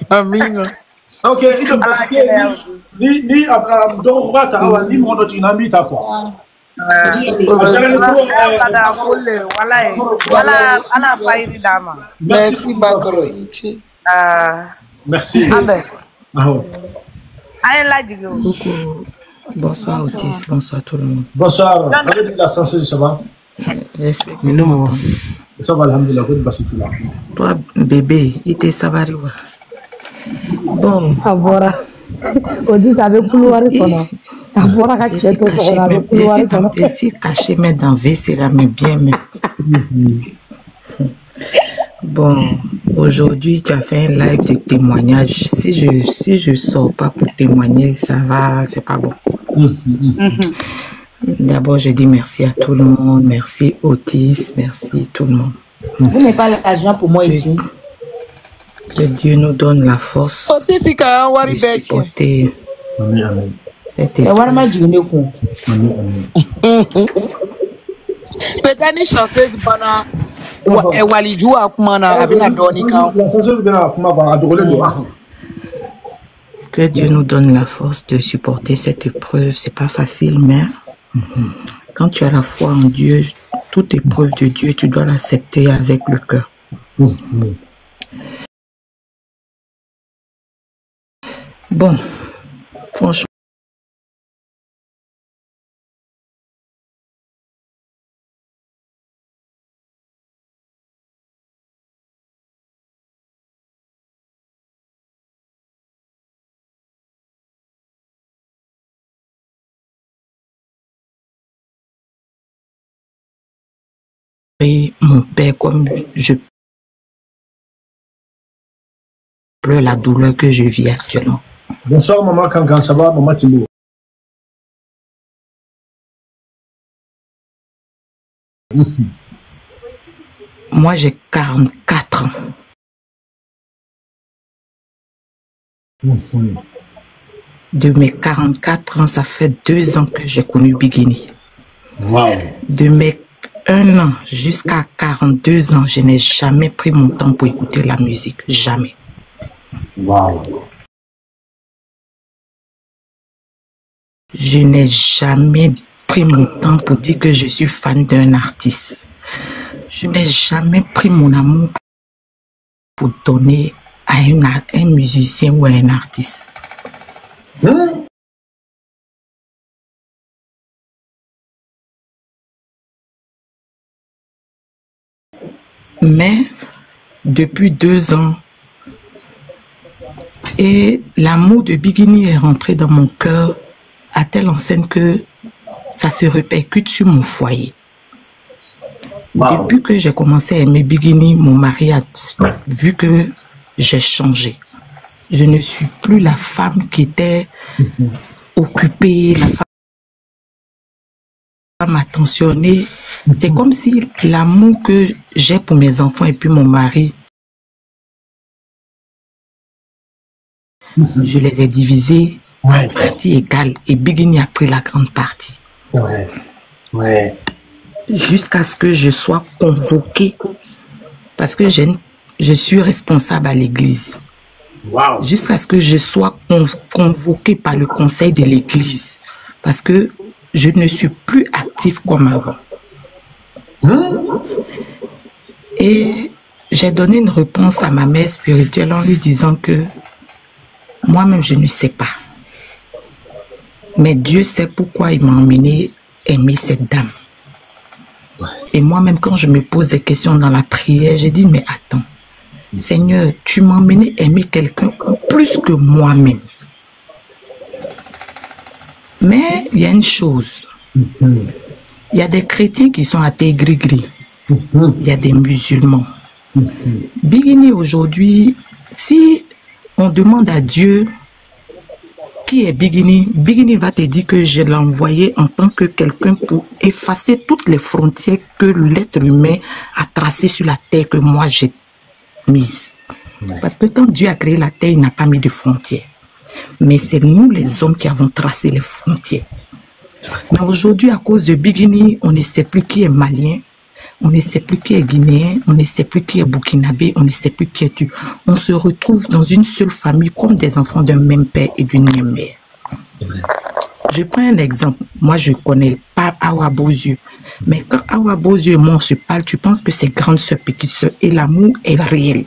Amin. Ok, il te passe ni Dorota awa ni mono tinami ta quoi. Merci Bakro. Merci. Coucou. Bonsoir Otis, bonsoir tout le monde. Bonsoir. Avec la sensation, ça va? J'espère que nous. Ça va, alhamdoulilah. Toi, bébé, il était savariwa. Bon. J'essaie caché, mais dans WC, là, mais bien, mais. Bon, aujourd'hui, tu as fait un live de témoignage. Si je sors pas pour témoigner, ça va, c'est pas bon. D'abord, je dis merci à tout le monde. Merci Otis, merci tout le monde. Vous n'avez pas l'argent pour moi ici. Que Dieu nous donne la force de supporter cette épreuve. Peut-être chanceuse pendant Walidou a Que Dieu nous donne la force de supporter cette épreuve. C'est pas facile, mais quand tu as la foi en Dieu, toute épreuve de Dieu, tu dois l'accepter avec le cœur. Bon, franchement. Mon père, comme je pleure la douleur que je vis actuellement. Bonsoir maman Kankan, ça va maman Timbo? Moi j'ai 44 ans. De mes 44 ans, ça fait 2 ans que j'ai connu Bigini. Wow. De mes 1 an jusqu'à 42 ans, je n'ai jamais pris mon temps pour écouter la musique. Jamais. Wow. Je n'ai jamais pris mon temps pour dire que je suis fan d'un artiste. Je n'ai jamais pris mon amour pour donner à un musicien ou à un artiste. Mais depuis 2 ans, et l'amour de Bigini est rentré dans mon cœur à telle enseigne que ça se répercute sur mon foyer. Wow. Depuis que j'ai commencé à aimer Bigini, mon mari a vu que j'ai changé. Je ne suis plus la femme qui était occupée, la femme attentionnée. C'est comme si l'amour que j'ai pour mes enfants et puis mon mari, je les ai divisés en parties égales et Bigini a pris la grande partie. Jusqu'à ce que je sois convoquée, parce que je suis responsable à l'église. Wow. Jusqu'à ce que je sois convoquée par le conseil de l'église, parce que je ne suis plus active comme avant. Et j'ai donné une réponse à ma mère spirituelle en lui disant que moi-même je ne sais pas. Mais Dieu sait pourquoi il m'a emmené aimer cette dame. Et moi-même, quand je me pose des questions dans la prière, je dis, mais attends, Seigneur, tu m'as emmené aimer quelqu'un plus que moi-même. Mais il y a une chose. Il y a des chrétiens qui sont athées gris-gris. Il y a des musulmans. Bigini aujourd'hui, si on demande à Dieu qui est Bigini, Bigini va te dire que je l'ai envoyé en tant que quelqu'un pour effacer toutes les frontières que l'être humain a tracées sur la terre que moi j'ai mises. Parce que quand Dieu a créé la terre, il n'a pas mis de frontières. Mais c'est nous les hommes qui avons tracé les frontières. Mais aujourd'hui, à cause de Bigini, on ne sait plus qui est malien, On ne sait plus qui est guinéen, on ne sait plus qui est burkinabé, on ne sait plus qui est tu. On se retrouve dans une seule famille comme des enfants d'un même père et d'une même mère. Je prends un exemple. Moi, je ne connais pas Awa Bozieu. Mais quand Awa Bozieu et moi on se parle, tu penses que c'est grande soeur, petite soeur. Et l'amour est réel.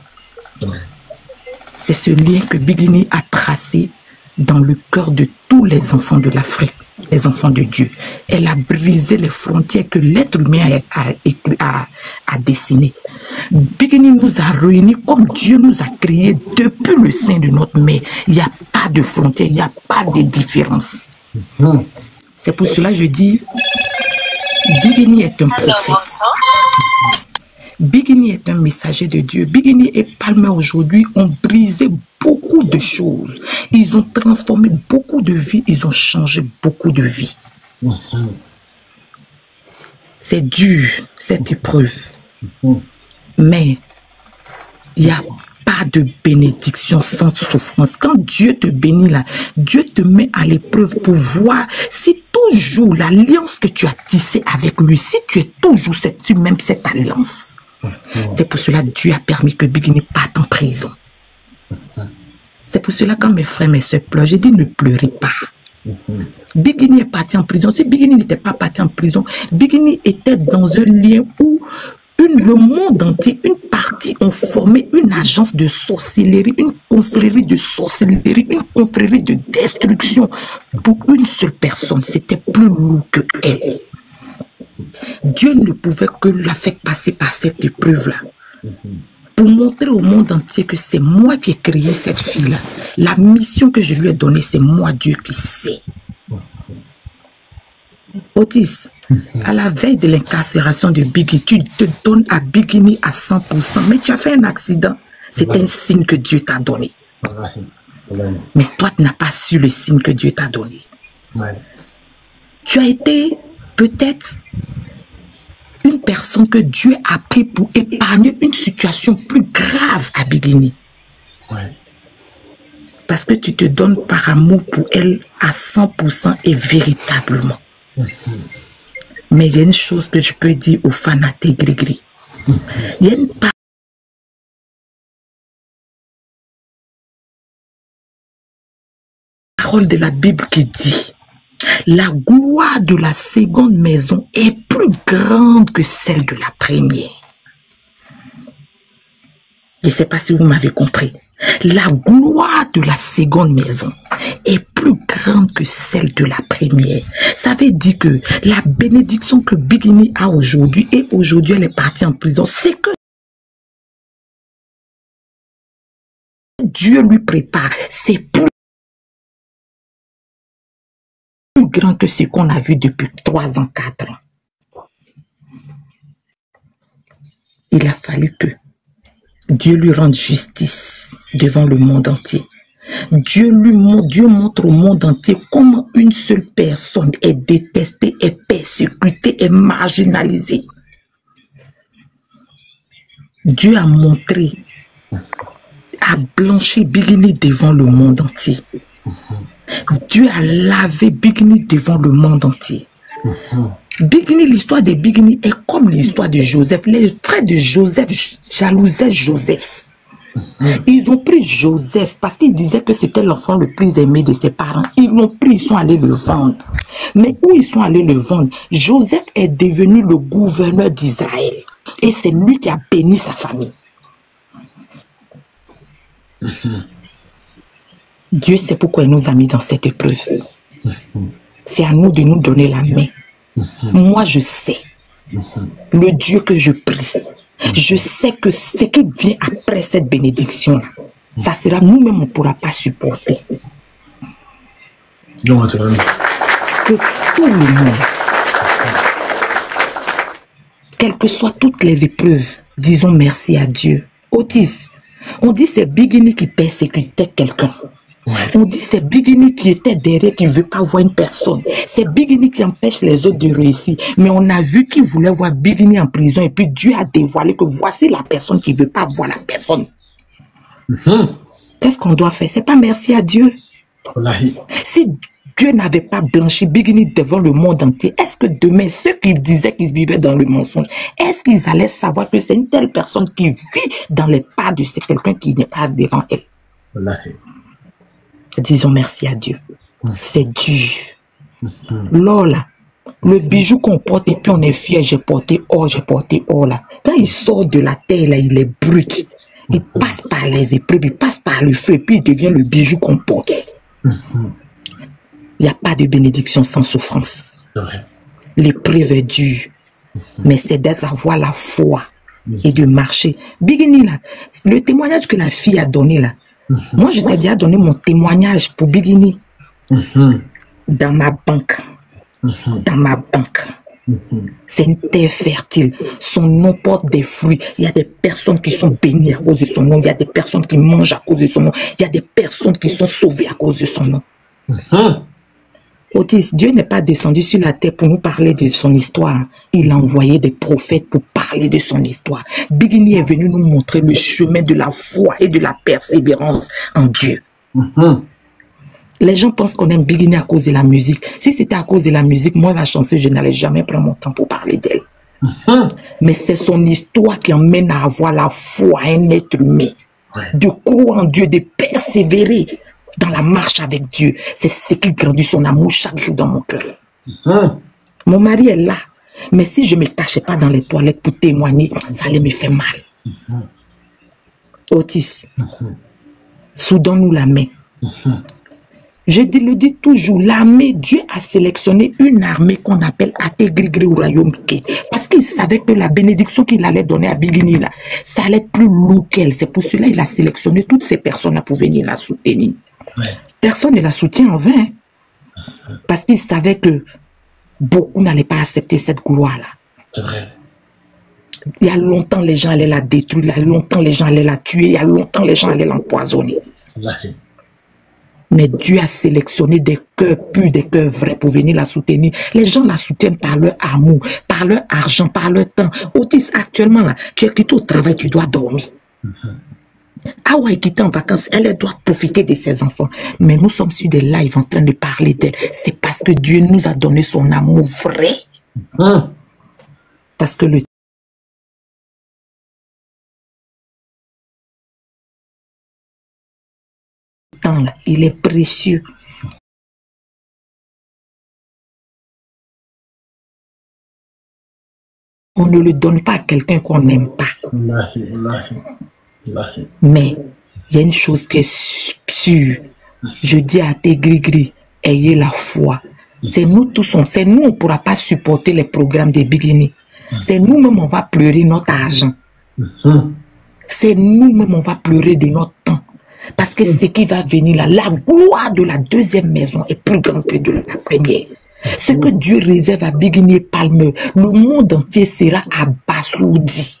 C'est ce lien que Biguini a tracé dans le cœur de tous les enfants de l'Afrique, les enfants de Dieu. Elle a brisé les frontières que l'être humain a dessinées. Biguini nous a réunis comme Dieu nous a créés depuis le sein de notre mère. Il n'y a pas de frontières, il n'y a pas de différence. C'est pour cela que je dis, Biguini est un prophète. Biguini est un messager de Dieu. Biguini et Palmer aujourd'hui ont brisé beaucoup de choses. Ils ont transformé beaucoup de vies. Ils ont changé beaucoup de vies. C'est dur, cette épreuve. Mais il n'y a pas de bénédiction sans souffrance. Quand Dieu te bénit là, Dieu te met à l'épreuve pour voir si toujours l'alliance que tu as tissée avec lui, si tu es toujours cette alliance. C'est pour cela que Dieu a permis que Biguini parte en prison. C'est pour cela quand mes frères et mes soeurs pleurent, j'ai dit ne pleurez pas. Biguini est parti en prison. Si Biguini n'était pas parti en prison, Biguini était dans un lien où le monde entier, une partie ont formé une agence de sorcellerie, une confrérie de sorcellerie, une confrérie de destruction pour une seule personne. C'était plus lourd que elle. Dieu ne pouvait que la faire passer par cette épreuve-là pour montrer au monde entier que c'est moi qui ai créé cette fille-là. La mission que je lui ai donnée, c'est moi, Dieu, qui sais. Otis, à la veille de l'incarcération de Biggie, tu te donnes à Biguini à 100%, mais tu as fait un accident. C'est un signe que Dieu t'a donné. Mais toi, tu n'as pas su le signe que Dieu t'a donné. Tu as été peut-être une personne que Dieu a pris pour épargner une situation plus grave à Biguini. Parce que tu te donnes par amour pour elle à 100% et véritablement. Mais il y a une chose que je peux dire aux fanatés gris-gris. Il y a une parole de la Bible qui dit: la gloire de la seconde maison est plus grande que celle de la première. Je ne sais pas si vous m'avez compris. La gloire de la seconde maison est plus grande que celle de la première. Ça veut dire que la bénédiction que Biguini a aujourd'hui, et aujourd'hui elle est partie en prison, c'est que Dieu lui prépare. C'est plus grand que ce qu'on a vu depuis 3 ans, 4 ans. Il a fallu que Dieu lui rende justice devant le monde entier. Dieu montre au monde entier comment une seule personne est détestée, est persécutée, est marginalisée. Dieu a montré, a blanchi Biguini devant le monde entier. Dieu a lavé Biguini devant le monde entier. Biguini, l'histoire de Biguini est comme l'histoire de Joseph. Les frères de Joseph jalousaient Joseph. Ils ont pris Joseph parce qu'ils disaient que c'était l'enfant le plus aimé de ses parents. Ils l'ont pris, ils sont allés le vendre. Mais où ils sont allés le vendre? Joseph est devenu le gouverneur d'Israël. Et c'est lui qui a béni sa famille. Dieu sait pourquoi il nous a mis dans cette épreuve. C'est à nous de nous donner la main. Moi, je sais. Le Dieu que je prie. Je sais que ce qui vient après cette bénédiction-là, ça sera nous-mêmes, on ne pourra pas supporter. Que tout le monde, quelles que soient toutes les épreuves, disons merci à Dieu. Otis, on dit c'est Biguini qui persécutait quelqu'un. On dit c'est Biguini qui était derrière, qui ne veut pas voir une personne. C'est Biguini qui empêche les autres de réussir. Mais on a vu qu'il voulait voir Biguini en prison et puis Dieu a dévoilé que voici la personne qui ne veut pas voir la personne. Qu'est-ce qu'on doit faire? C'est pas merci à Dieu. Si Dieu n'avait pas blanchi Bigini devant le monde entier, est-ce que demain, ceux qui disaient qu'ils vivaient dans le mensonge, est-ce qu'ils allaient savoir que c'est une telle personne qui vit dans les pas de c'est quelqu'un qui n'est pas devant elle? Disons merci à Dieu. C'est dur. Lola, le bijou qu'on porte et puis on est fier, j'ai porté or là. Quand il sort de la terre là, il est brut. Il passe par les épreuves, il passe par le feu et puis il devient le bijou qu'on porte. Il n'y a pas de bénédiction sans souffrance. L'épreuve est dure, mais c'est d'avoir la foi et de marcher. Bigini là, le témoignage que la fille a donné là, moi je t'ai déjà donné mon témoignage pour Bigini dans ma banque. Dans ma banque. C'est une terre fertile. Son nom porte des fruits. Il y a des personnes qui sont bénies à cause de son nom. Il y a des personnes qui mangent à cause de son nom. Il y a des personnes qui sont sauvées à cause de son nom. Otis, Dieu n'est pas descendu sur la terre pour nous parler de son histoire. Il a envoyé des prophètes pour parler de son histoire. Bigini est venu nous montrer le chemin de la foi et de la persévérance en Dieu. Les gens pensent qu'on aime Bigini à cause de la musique. Si c'était à cause de la musique, moi, la chanteuse, je n'allais jamais prendre mon temps pour parler d'elle. Mais c'est son histoire qui emmène à avoir la foi à un être humain. De croire en Dieu, de persévérer dans la marche avec Dieu. C'est ce qui grandit son amour chaque jour dans mon cœur. Mon mari est là. Mais si je ne me cachais pas dans les toilettes pour témoigner, ça allait me faire mal. Otis, soudons-nous la main. Je le dis toujours, l'armée, Dieu a sélectionné une armée qu'on appelle Ategrigri au royaume. Parce qu'il savait que la bénédiction qu'il allait donner à Bigini, là, ça allait être plus lourd qu'elle. C'est pour cela qu'il a sélectionné toutes ces personnes-là pour venir la soutenir. Personne ne la soutient en vain. Parce qu'il savait que beaucoup n'allaient pas accepter cette gloire-là. C'est vrai. Il y a longtemps, les gens allaient la détruire. Il y a longtemps, les gens allaient la tuer. Il y a longtemps, les gens allaient l'empoisonner. Mais Dieu a sélectionné des cœurs purs, des cœurs vrais pour venir la soutenir. Les gens la soutiennent par leur amour, par leur argent, par leur temps. Otis, actuellement, là, tu es quitté au travail, tu dois dormir. Awa est quittée en vacances, elle doit profiter de ses enfants. Mais nous sommes sur des lives en train de parler d'elle. C'est parce que Dieu nous a donné son amour vrai. Parce que le temps, là, il est précieux. On ne le donne pas à quelqu'un qu'on n'aime pas. Mais il y a une chose qui est sûre. Je dis à tes gris-gris, ayez la foi. C'est nous tous, c'est nous, on ne pourra pas supporter les programmes des Bigini. C'est nous-mêmes, on va pleurer notre argent. C'est nous-mêmes, on va pleurer de notre temps. Parce que ce qui va venir là, la gloire de la deuxième maison est plus grande que de la première. Ce que Dieu réserve à Bigini et Palmer, le monde entier sera abasourdi.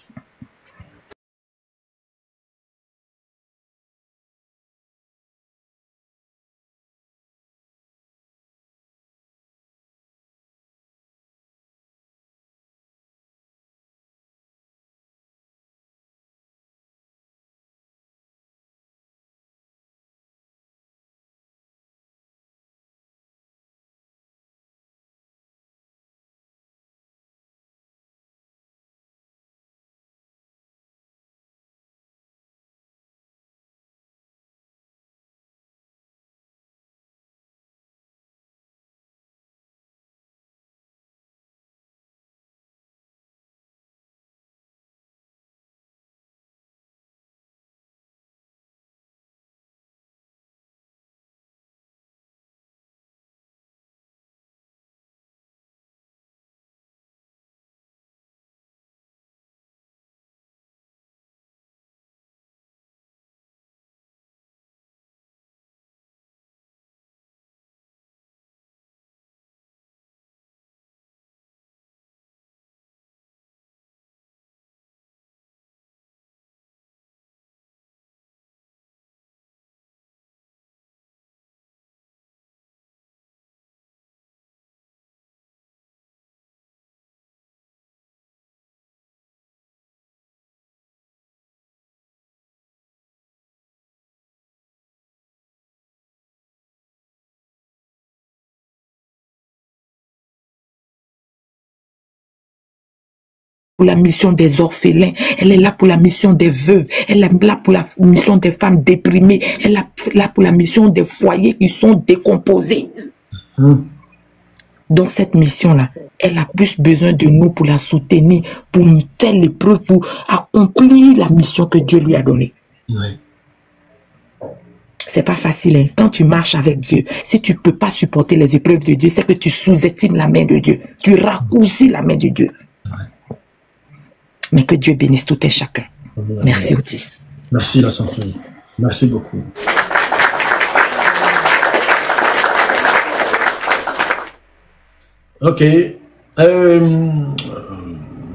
pour la mission des orphelins, elle est là pour la mission des veuves, elle est là pour la mission des femmes déprimées, elle est là pour la mission des foyers qui sont décomposés. Donc cette mission-là, elle a plus besoin de nous pour la soutenir, pour faire l'épreuve, pour accomplir la mission que Dieu lui a donnée. Oui. C'est pas facile, hein? Quand tu marches avec Dieu, si tu peux pas supporter les épreuves de Dieu, c'est que tu sous-estimes la main de Dieu. Tu raccourcis la main de Dieu. Mais que Dieu bénisse tout et chacun. Merci Otis. Merci la chanceuse. Merci beaucoup. Ok.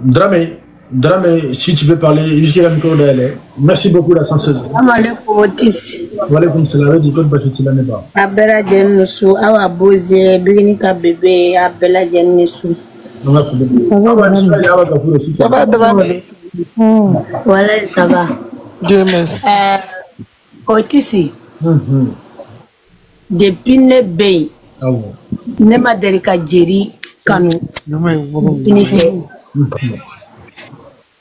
Dramé, si tu veux parler, jusqu'à la micro d'aller. Merci beaucoup la chanceuse. Assalamualaikum Otis. Walaikum salam. Di code bâti la neba. Abela Jennisu, awa boze, bigini ka bébé, Abela Jennisu. Ça va, Voilà, ça va. Dieu merci. Otis, depuis ne bay, ne ma derika jeri kanu.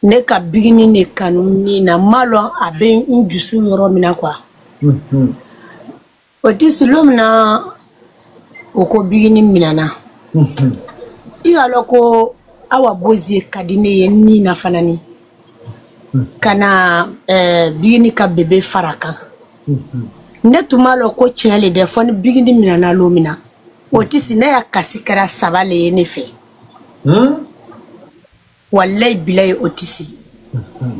Ne ka bigini ne kanu ni na malo abe njusu yoro mina kwa. Otis lomna oko bigini minana. Iga loko awa bozi kadine ye ni na fanani. Kana bigini ka bebe faraka. Ne tumalo ko tienle de fon bigini minana lomina. Otis ne ya kasikara sabale ye ne fe. Wallahi bilay Otis.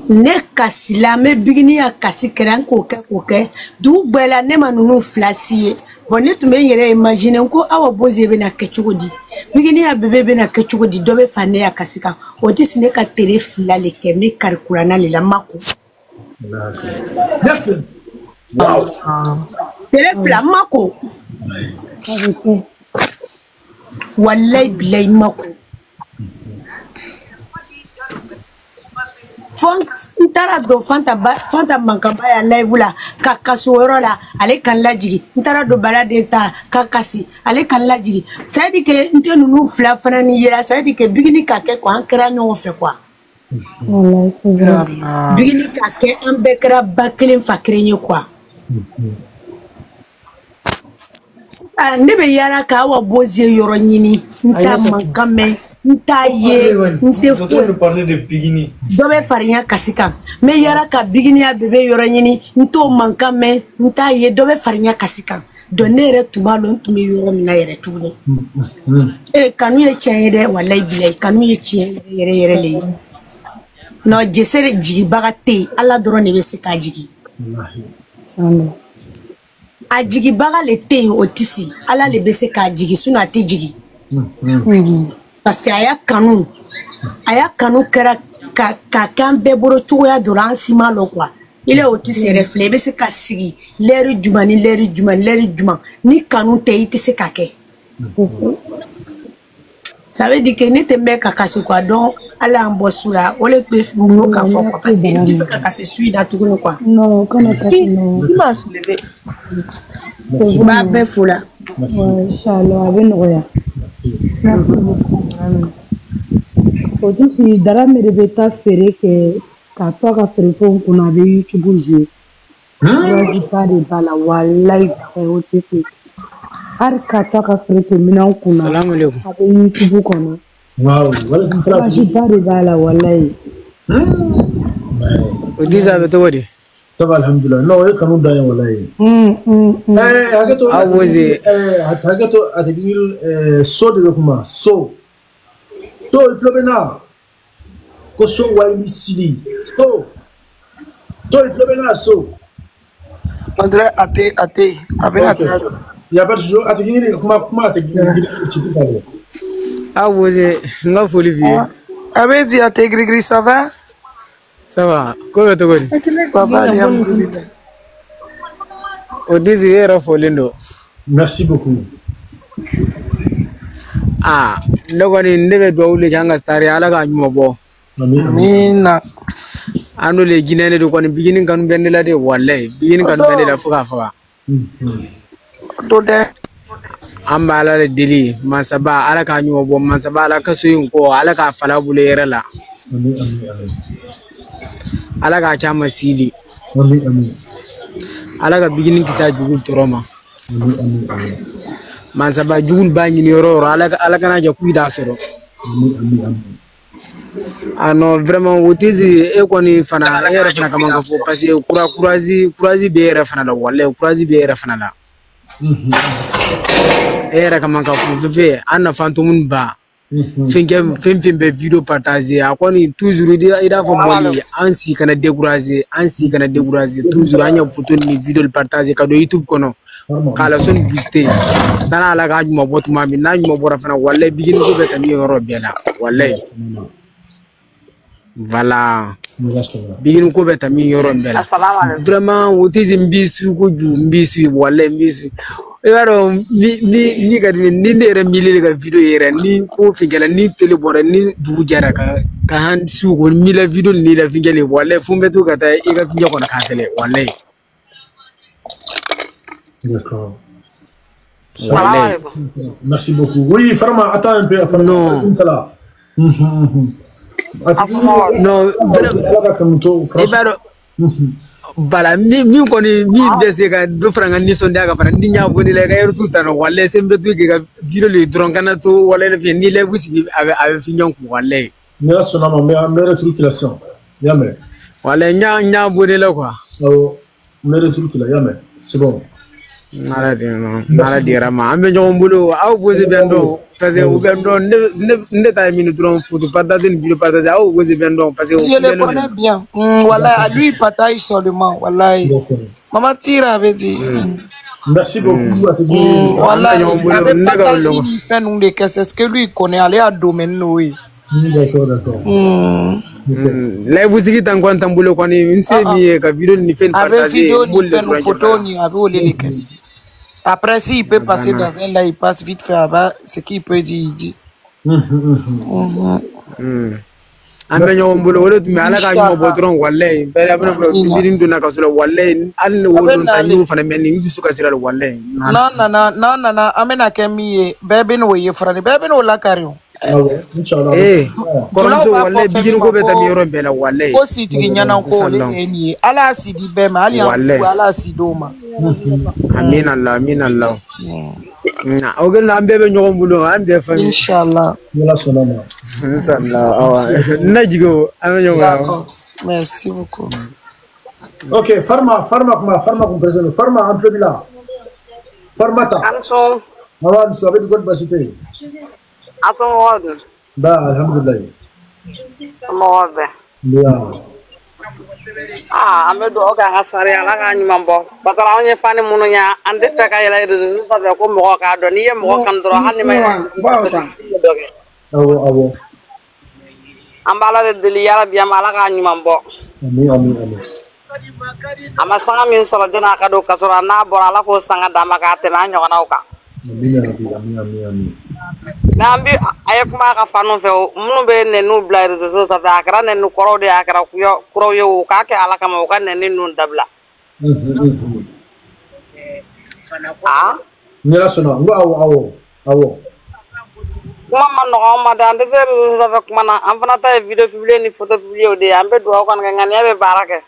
Ne kasila me bigini ya kasikara koke du bela ne manunu flasiye. Bonne tu me yere imagine ko awa bozi be na kechugodi. Bigini ya bebe be na kechugodi dobe fane ya kasika. Otis ne ka tere flale ke mi karkulana le la mako. Wow. Tere fla mako. Wallahi bilay mako. Ntara do fanta mankaba ya live la kakasoro la ale kan lajigi ntara do balade ta kakasi ale kan lajigi ça dit que nte nunu fla fana ni yera ça dit que bigini kake ko ankara nyon fe quoi bigini kake an bekra bakelen fakrenye quoi ne be yara ka wa bozie yoro nyini nta mankame nta ye nte fo parler de bigini dobe farinya kasika me yara ka bigini ya bebe yoro nyini nto mankame nta ye dobe farinya kasika donere tubalo ntume yoro mina yere tuni kanu ye chende wallahi bilay kanu ye chende yere le no jesere jigi bagate ala doro ne be se ka jigi amen a jigi baga le te Otisi ala le be se ka jigi suna te jigi parce que aya kanu kera ka kan be boro tuya doran sima lo quoi il est Otisi reflet be se ka sigi leri jumani ni kanu te ite se ka ke ça veut dire que ne te me ka kasi quoi donc ala ambosula ole pe no ka fo quoi parce que il fait ka se suit dans tout quoi non comment il m'a soulevé vous m'a fait foula inchallah avec noya merci beaucoup Otis dara mere beta fere ke ka to ka fere ko kuna be YouTube je wa pas de bala wallahi Otis har ka to ka fere ke mina kuna salamu alaikum abe YouTube kono Wow, voilà comme ça. Je pas de bala wallahi Otis abe to wadi Ça va alhamdulillah. Non, il kanu da wallahi. Hagato awoze hagato atigil so de kuma so il flobena ko so waili sili so il flobena so André athée avec athée. il y a pas de jour atigil kuma atigil chipi pale awoze nga foli vie Avec dit athée gris ça va? ça va ko to wadi Papa alhamdulillah. Otis era folindo merci beaucoup ndogoni ndebe dowle janga stari ala ga nyuma bo Amina. ando le ginene do kon bigini kan bendela de wallahi bigini kan bendela fuka Do de amba ala le dili masaba ala ka nyuma bo masaba ala ka soyin ko ala ka fala bule yere la Amin, amin, amin. Ala ka chama sidi. Amin, amin. Ala ka bigini kisa jugul toroma. Amin, amin, amin. Mansaba jugul ba nyini yoro ala kana ja kuida soro. Amin, amin, amin. Ano vraiment wotizi e koni fana era fana kama ngafo parce que kurazi be era fana la wallahi kurazi be era fana la. Era kama ngafo fefe anna fantomun ba. Fem be video partager akoni toujours ida fo moli ansi kana décourager toujours anya photo ni video partager kado YouTube kono kala son guste sana ala ga juma botuma mi na juma bora fana wallahi bigini ko be tami yoro bela wallahi voilà bigini ko be tami yoro bela vraiment wotizi mbisu ko ju mbisu wallahi mbisu yaro ni ga ni ndere milile ga video yera ni ko fingela ni tele bora ni dugu jara ka han su ko mila video ni la fingele wallahi fumbe to kata e ga finja ko na katele wallahi. D'accord. Merci beaucoup. Oui, Farma, attends un peu. Non. Non. Bala mi koni mi dese ka do franga ni sonde aga fara ndi nya boni le ga yer tout tan walle sembe tu ga video le dron kana to walle le ni le busi ave finyon ku walle mais là sona mais retruculation yame walle nya boni le quoi oh mais retruculation yame c'est bon nala de rama ambe nyon bulo aw bozi bendo parce que ou bendo ne ta minute dron photo partager une vidéo partager aw bozi bendo parce que je le connais bien voilà lui il partage seulement voilà maman tire avait dit merci beaucoup voilà il fait nous des c'est ce que lui connaît aller à domaine oui d'accord là vous dites en quoi tambulo kwani inse mi ka vidéo ni fait partager boule photo ni avec les après, s'il peut passer dans un là, il passe vite fait là-bas. Ce qu'il peut dire, il dit. Ambe nyombulo wole tumi ala ka nyimo botron wallahi bere abana bidin duna ka solo wallahi alne wodon tanyu fana menni ngi suka sira wallahi non amena kemi bebe no ye frani bebe no la kario inshallah kono so wallahi bidin ko beta mi yoro bela wallahi ko sitigi nyana ko le eni ala sidi be ma ala sidoma amin Allah na ogen na mbebe nyombulo ambe fa inshallah wala sonama inshallah najigo amenyo merci beaucoup. Ok, Farma comprenez Farma un peu là. Farmata. Anso. Maman, so avec quoi basité? Ato wad. Ba, alhamdulillah. Mawbe. Bien. Ame do ga hasari ala ga nyumambo. Batara onye fani mununya ande feka yela rezo sa ko mo ka do ni mo kan do hanni may. Awo. Ambala de deliara biya mala ga nyumambo. Amin. Ama sanga min solo dina ka do ka sura na bora la ko sanga dama ka te na nyona uka. Amin. Nambi ayakuma ka fanu fe munu be ne nu bla rezo sa fa akra ne nu koro de akra kuyo kuro yo ka ke ala kama uka ne nu dabla. Nela sona awo. Mama no ma da ande rezo sa fa kuma na amfana ta video publier ni photo publier de ambe do ko kan ngani abe barake.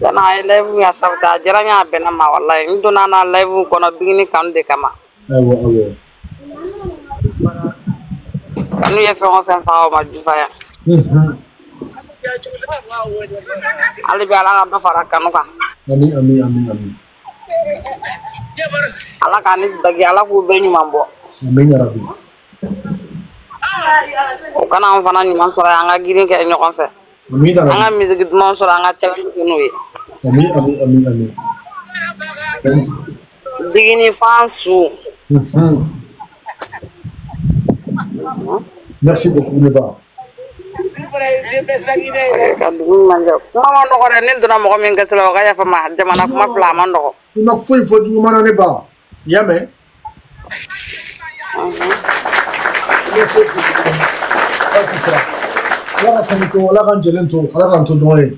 Dana ay live ya sabta jaranya bena ma wallahi ndona na live ko na bigini kan de kama awo kanu ye fe on sen fa ma jufa ya ali bi ala ga fara kanu ka amin ala kan ni bagi ala ku be nyuma mbo amin ya rabbi o kana on fana ni man sura anga girin ke nyokon fe amin ya rabbi anga musique mon sura anga tel kunu yi amin digini fansu merci beaucoup Neba mama no gore nin duna mo min gaslo ga ya fa ma jamana kuma fla man do ino foi du mana Neba yame wala kan jelen to ala kan to doye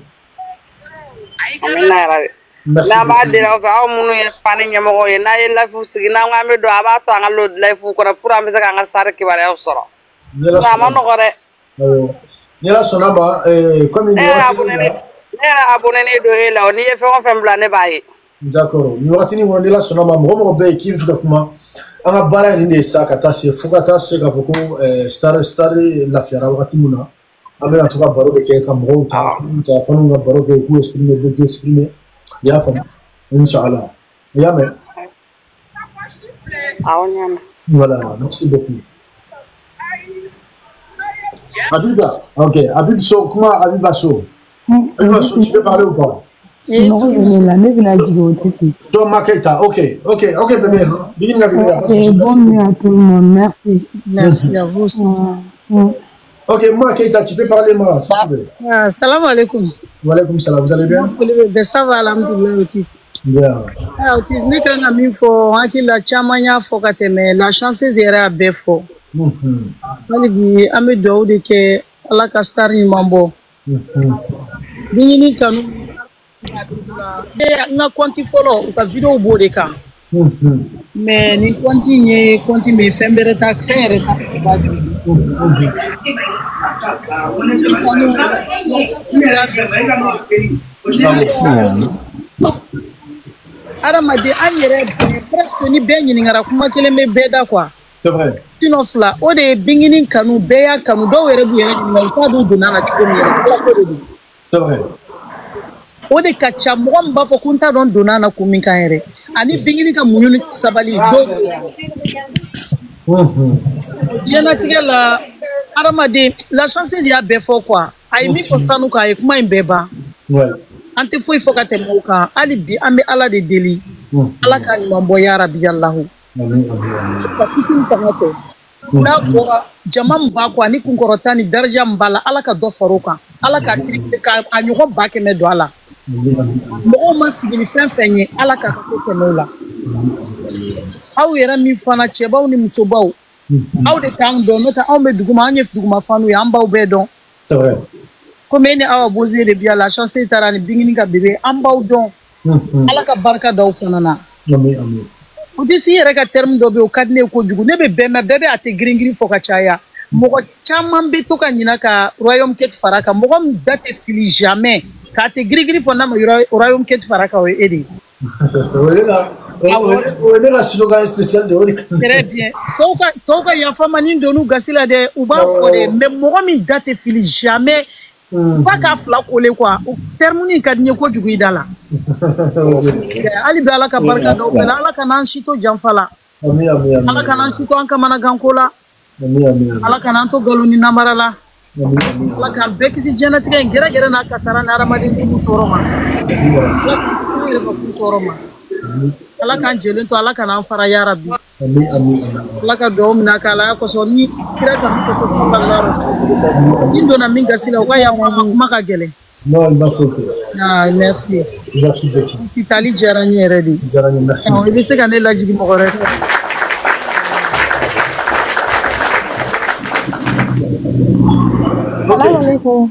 amina rabi Merci. N'a pas de la fa munu ye fani nyamoko ye na ye life sigi na ngame do aba to anga load life ko pour ambe ka nga sar ki bare soro. Na ma no gore. Nela sonaba comme il era abonné do hela ni ye fe on fe mbla ne baye. D'accord. Ni wakati ni wonela sonaba mo be ki fika kuma anga bara ni ne sa kata se fukata se ka foko star la fiara wakati muna amena tuka baro be ke ka mo ta fanu nga baro ke ku exprimer ya fam inshallah ya me voilà merci beaucoup Abiba ok Abib so comment Abiba so tu peux parler ou pas non je ne la ne vient pas dire John Maketa ok bébé bonne nuit à tout le monde merci à vous aussi. Ok, moi, Keita, tu peux parler, moi, si tu veux. Salam alaikum. Wa alaikum salam, vous allez bien? Ça va, alhamdoulilah, Otis. Bien. Otis, ne kan ka min fɔ hakili la caman y'a fɔ ka tɛmɛ la chanceuse yɛrɛ y'a bɛɛ fɔ. Hali bi an bɛ dugawu de kɛ ala ka star ɲuman bɔ. Biɲini kanu n ka compte fɔlɔ u ka vidéo b'o de kan. Mais ni compte in ye compte min fɛn bɛrɛ ta fɛn yɛrɛ ta ba de. Adamaden an yɛrɛ presque ni bɛɛ ɲininkara kuma kelen bɛ bɛɛ da quoi. C'est vrai. Sinon fila o de ye binkini kanu bɛɛ y'a kanu dɔw yɛrɛ b'u yɛrɛ ɲininka u t'a dɔn u donna na cogo min yɛrɛ ala ko de don. C'est vrai. O de ka ca mɔgɔ min b'a fɔ ko n t'a dɔn donna na kun min kan yɛrɛ ani binkini ka muɲu ni sabali dɔw diɲɛlatigɛ la adamaden la chanceuse y'a bɛɛ fɔ quoi a ye min fɔ sanu kan a ye kuma in bɛɛ ban an tɛ foyi fɔ ka tɛmɛ o kan hali bi an bɛ ala de deli ala ka ɲuman bɔ ya rabi yalahu ka fitini fanga tɛ n'a fɔra jama min b'a kɔ ani kunkɔrɔta ni daraja min b'a la ala ka dɔ fara o kan ala ka a ɲɔgɔn 100 don a la mɔgɔw ma sigi ni fɛn fɛn ye ala ka ko tɛmɛ o la aw yɛrɛ min fana cɛbaw ni musobaw aw de t'an dɔn n'o tɛ anw bɛ duguma an ye dugumafaniw ye an baw bɛɛ dɔn komi e ni awa boze de bi la chance taara ni binkini ka bebe an baw dɔn ala ka barika d'aw fana na o tɛ si yɛrɛ ka terme dɔ bɛ o ka di ne ye kojugu ne bɛ bɛɛ mɛn bɛɛ bɛ a tɛ girin-girin fɔ ka caya mɔgɔ caman bɛ to ka ɲina ka royaume keti fara kan mɔgɔ min da tɛ fili jamais k'a tɛ girin-girin fɔ n'a ma royaume keti fara kan o ye e de ye. O ne ka slogan spécial de o de kan. Très bien tɔw ka yafa ma ni donn'u gasi la dɛ u b'a fɔ de mais mɔgɔ min da tɛ fili jamais ba k'a fila kole quoi o terme in ka di n ye kojugu i da la hali bi ala ka barika d'aw bɛɛ la ala ka n'an si to janfa la ala ka n'an si to an kamanaganko la ala ka n'an to nkalon ni namara la ala k'an bɛɛ kisi diɲɛlatigɛ in gɛrɛgɛrɛ n'a kasara ni adamaden jugu tɔɔrɔ ma ala k'an yɛrɛ bakun tɔɔrɔ ma ala k'an jɛlen to ala ka n'an fara ya rabi ala ka dugawu minɛ k'a la kosɔn ni kira ka ni donna min gasi la o ka yafa ma kuma ka gɛlɛn. Non, il m'a fait. Merci. Merci beaucoup. Itali diyara n ye yɛrɛ de. Diyara n ye, merci. I bɛ se ka ne lajigi mɔgɔ wɛrɛ fɛ. Salam alaikum.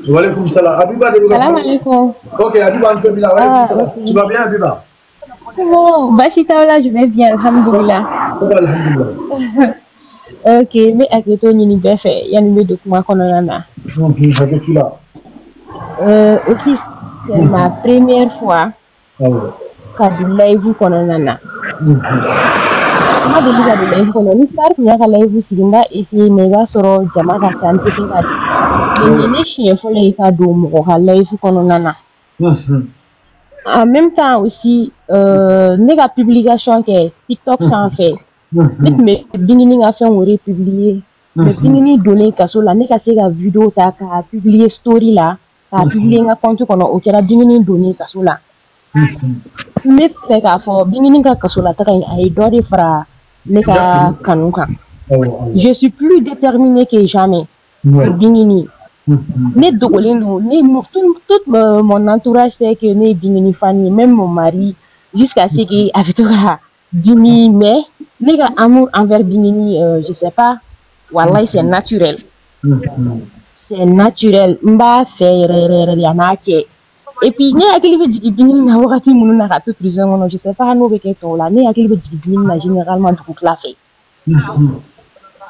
Wa alaikum salam. Abiba de Salam alaikum. Ok, Abiba, on fait bien. Wa alaikum salam. Tu vas bien, Abiba? Bon, Bachita, je vais bien, alhamdoulilah. Alhamdoulilah. Ok, mais à côté ni bɛɛ fɛ yanni n bɛ don kuma kɔnɔna na. Ok, c'est ma première fois ka don live kɔnɔna na. Ma deli ka don live kɔnɔ ni star tun y'a ka live sigi n b'a essayer mais i b'a sɔrɔ jama ka ca n tɛ se ka sigi. Mais nin ye ne siɲɛ fɔlɔ ye ka don mɔgɔ ka live kɔnɔna na. En même temps aussi, ne ka publication kɛ TikTok sanfɛ. Ne tun bɛ binkini ka fɛnw republier mais binkini donnen kaso la ne ka se ka vidéo ta k'a publier story la k'a publier n ka compte kɔnɔ o kɛra binkini donnen kaso la. N bɛ fɛ k'a fɔ binkini ka kaso la taga in a ye dɔ de fara ne ka kanu kan. Je suis plus déterminée que jamais pour binkini. Ne dogolen don tout mon entourage sait que ne ye binkini fan ye même mon mari jusqu'à ce que a bɛ to ka dimi mais ne ka amour envers binkini je sais pas wallahi c'est naturel. C'est naturel n b'a fɛ yɛrɛ yɛrɛ yɛrɛ de a n'a cɛ Et puis, ne hakili be jigi dimi na wakati munu na ka to prison ngono, je sais pas no be ke to la, ne hakili be jigi dimi na généralement du coup la fait.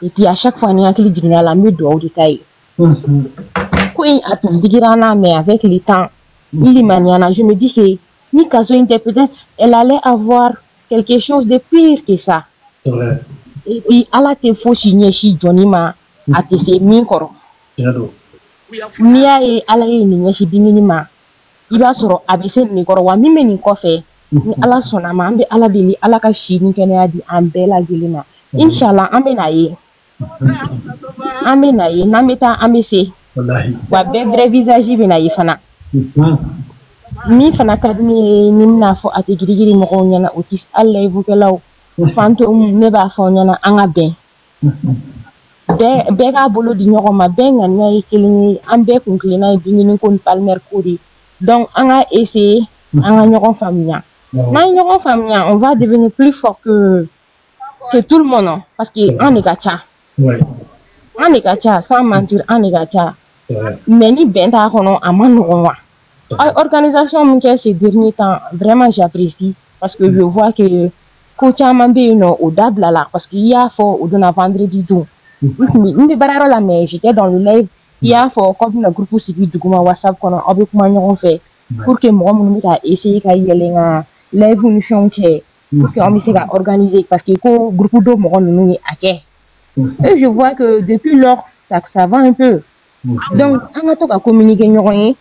Et puis à chaque fois ne hakili jigi na la me do de kai. Quand a digirana mais avec le temps, il maniana, je me dis que ni kaso inte peut-être elle allait avoir quelque chose de pire que ça. Ouais. Et puis ala te fo signer chi Johnny ma a te se min koro. Ni ay ala ye ni nyashi dingini ma. Iba soro abise ni koro wa mime ni kofe ni ala sona ma ambe ala deli ala ka shi ni kene adi ambe la jelina inshallah ambe na ye nameta ambe se wallahi wa be visage bi na yi fana mi fana kadni nimna fo ati girigiri mo ko nyana otis alla evuke law fanto ne ba fo nyana anga ben be ga bolo di nyoko ma ben ngani kelini ambe kun klina dingini kon palmer kodi. Donc, on a essayé, on a famille. On va devenir plus fort que tout le monde. Parce qu'on est gacha. On est gacha, sans mentir, on est gacha. Mais ni ben ta kono amano. Organisation ces derniers temps, vraiment j'apprécie. Parce que je vois que Kocha Mambe au dable là. Parce qu'il y a fort au don vendredi tout. J'étais dans le live. Il y a fort comme le groupe civil du gouvernement WhatsApp qu'on a avec moi on fait pour que moi on a essayé qu'à y aller en live une chantier pour qu'on puisse organiser parce que le groupe de moi on est à et je vois que depuis lors ça va un peu donc on a tout à communiquer nous rien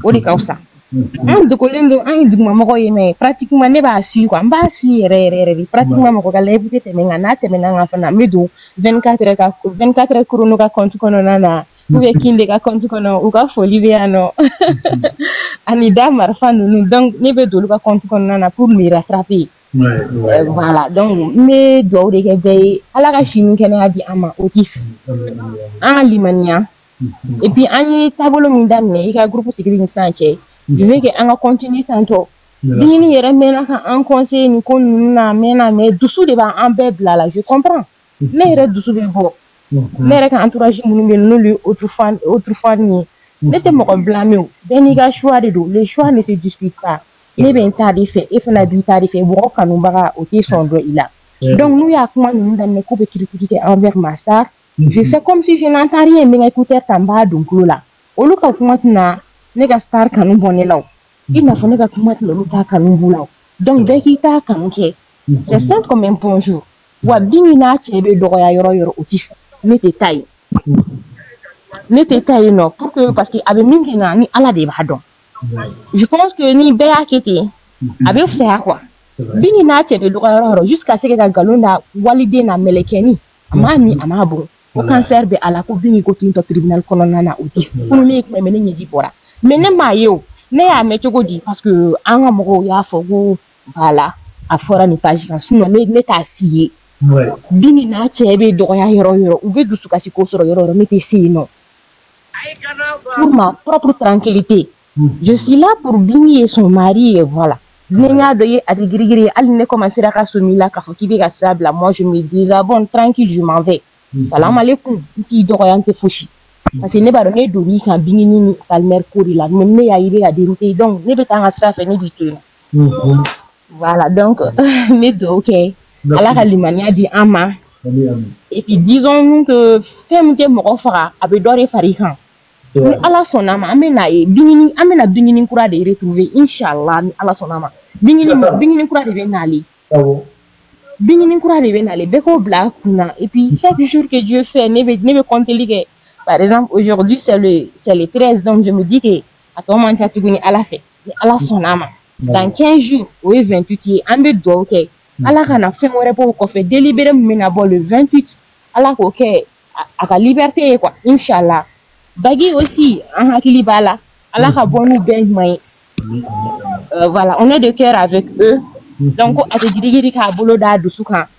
au des ça de colendo un du moment mais pratiquement ne va suivre quoi va suivre pratiquement mon gars live te menga fana medo 24 heures chrono ka compte kono nana ou kinde ka compte kono ou ka folie beano anida marfa nous donc ne be dolu ka compte kono nana pour me rattraper voilà donc me do de ke be ala ka chini kene abi ama otis en limania et puis ani tabolo mi damne ka groupe sécurité santé je veux que on va continuer tantôt bini yere mena ka en conseil ni ko na mena mais dessous de ba en bébé là je comprends les yere dessous de bo les yere ka entourage munu be no lui autrefois ni n'était mo blâmer beni ga choix de do les choix ne se discutent pas les ben tarifé et fana bi tarifé bo kanu baga au ti son do ila donc nous ya kuma nous dans ne ko be critiquer envers master je fais comme si je n'entends rien mais écouter tamba donc là olu ka kuma tina nega star kanu bonne law ina fa nega kuma tina lu ta kanu bulaw donc dès qu'il ta kanu ke c'est simple comme un bonjour wa bini na chebe dogo ya yoro otis nete taille non pour que parce que avec mingina ni ala de badon je pense que ni be akete avec ça quoi bini na chebe dogo yoro jusqu'à ce que ga galonda walide na melekeni amami amabo au cancer be ala ko bini ko tinto tribunal kono nana otis pour ni ko menen nyi bora mais ne ma yo ne ya me chogo di parce que anga mo ya fogo voilà a fora ni page kan suno ne ta siye bini na chebe do ya yoro ou be dusu kasi ko soro yoro me te sino pour ma propre tranquillité je suis là pour bini et son mari et voilà Nenya de adigirigiri al ne commencer à kasumi la ka fokibe ka sabla moi je me désabonne tranquille je m'en vais salam alaikum ti do yante fushi parce que ne ba ne do ni kan bini ni kalmer kori la men ne ya ibe ya dérouté donc ne be tanga sa fe ne bitu voilà donc ne do OK ala kalimania di ama et puis disons que femme ke mo fara abe dore farikan ni ala sonama amena e bini amena bini kura de retrouver inshallah ni ala sonama bini kura de benali bini kura de benali be ko bla kuna et puis chaque jour que Dieu fait ne be compter ligue par exemple aujourd'hui c'est le 13 donc je me dis que à ton moment tu gagner à la fête ala sonama dans 15 jours ou 28 ambe do OK ala kana fait mo repo ko fait délibéré mena bo le 28 ala ko OK à la liberté quoi inshallah Bagui aussi, en Hakilibala, Allah a bon nous bien voilà, on est de cœur avec eux. Donc, à te dire qu'il bolo da dusuka.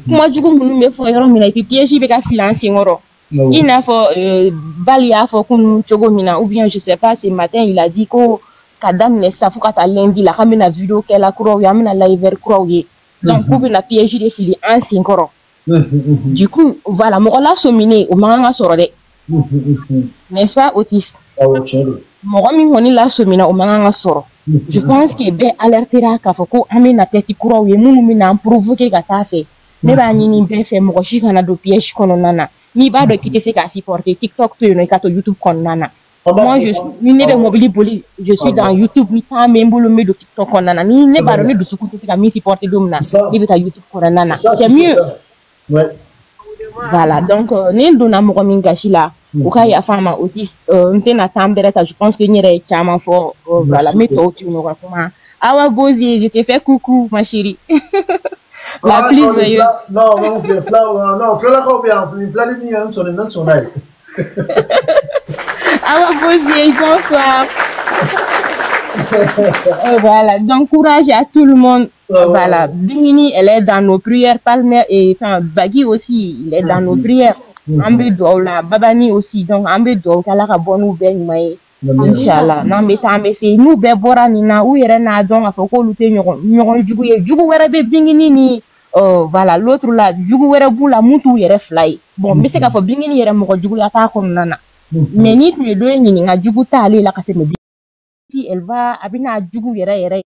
Moi, du coup, nous me faisons mina et puis piège avec la finance il n'a pas balia faut qu'on chogo mina ou bien je sais pas ce matin il a dit que kadam ne sa fuka ta lundi la kamena vidéo qu'elle a couru ya mina live croyé. Donc, pour la piège des filles en sinkoro. Du coup, voilà, mon la somminé au manga sorode. N'est-ce pas, Otis? mɔgɔ min kɔni lasomina o man kan ka sɔrɔ. Je pense que bɛɛ alertera k'a fɔ ko an bɛna tɛti kuraw ye minnu bɛna an provoquer ka taa fɛ. Ne b'a ɲini bɛɛ fɛ mɔgɔ si kana don piège kɔnɔna na. N'i b'a dɔn k'i tɛ se k'a supporter TikTok to yen nɔ i ka to YouTube kɔnɔna na. Moi ni ne bɛ mobili boli je suis dans YouTube ni temps bɛ n bolo n bɛ don TikTok kɔnɔna na. Ni ne b'a dɔn ne dusukun tɛ se ka min supporter don min na ne bɛ taa YouTube kɔnɔna na. C'est mieux. Voilà donc ni donna mɔgɔ min gasi la o ka yafa n ma o ti n tɛna temps bɛrɛ ta je pense que n yɛrɛ ye caman fɔ voilà n bɛ tɔw to yen nɔ ka kuma. Awa Bozi je te fais coucou ma chérie. La plus joyeuse. Non, Florakaw bɛ yan filani min y'an sɔrɔ n'an sɔnna ye. Awa Bozi bonsoir. Voilà donc courage à tout le monde. Voilà, Bingini, elle est dans nos prières, Palmer et enfin Bagui aussi, il est dans nos prières. Ambe Doula, Babani aussi, donc Ambe Doula, Kalaka Bonou Ben Maye, Inch'Allah. Nambe Tambe, c'est nous, Bebora Nina, ou Yerena, donc à Foko Luté, Nyon Djouye, Djouye Werebe Bingini, voilà, l'autre là, Djouye Werebu la Moutou Yere Fly. Bon, mais c'est qu'à Fo Bingini Yere Moko Djouye Ata comme Nana. Mais ni tu le dois, ni n'a Djouye Ta aller la café me elle va, Abina Djouye Yere Yere.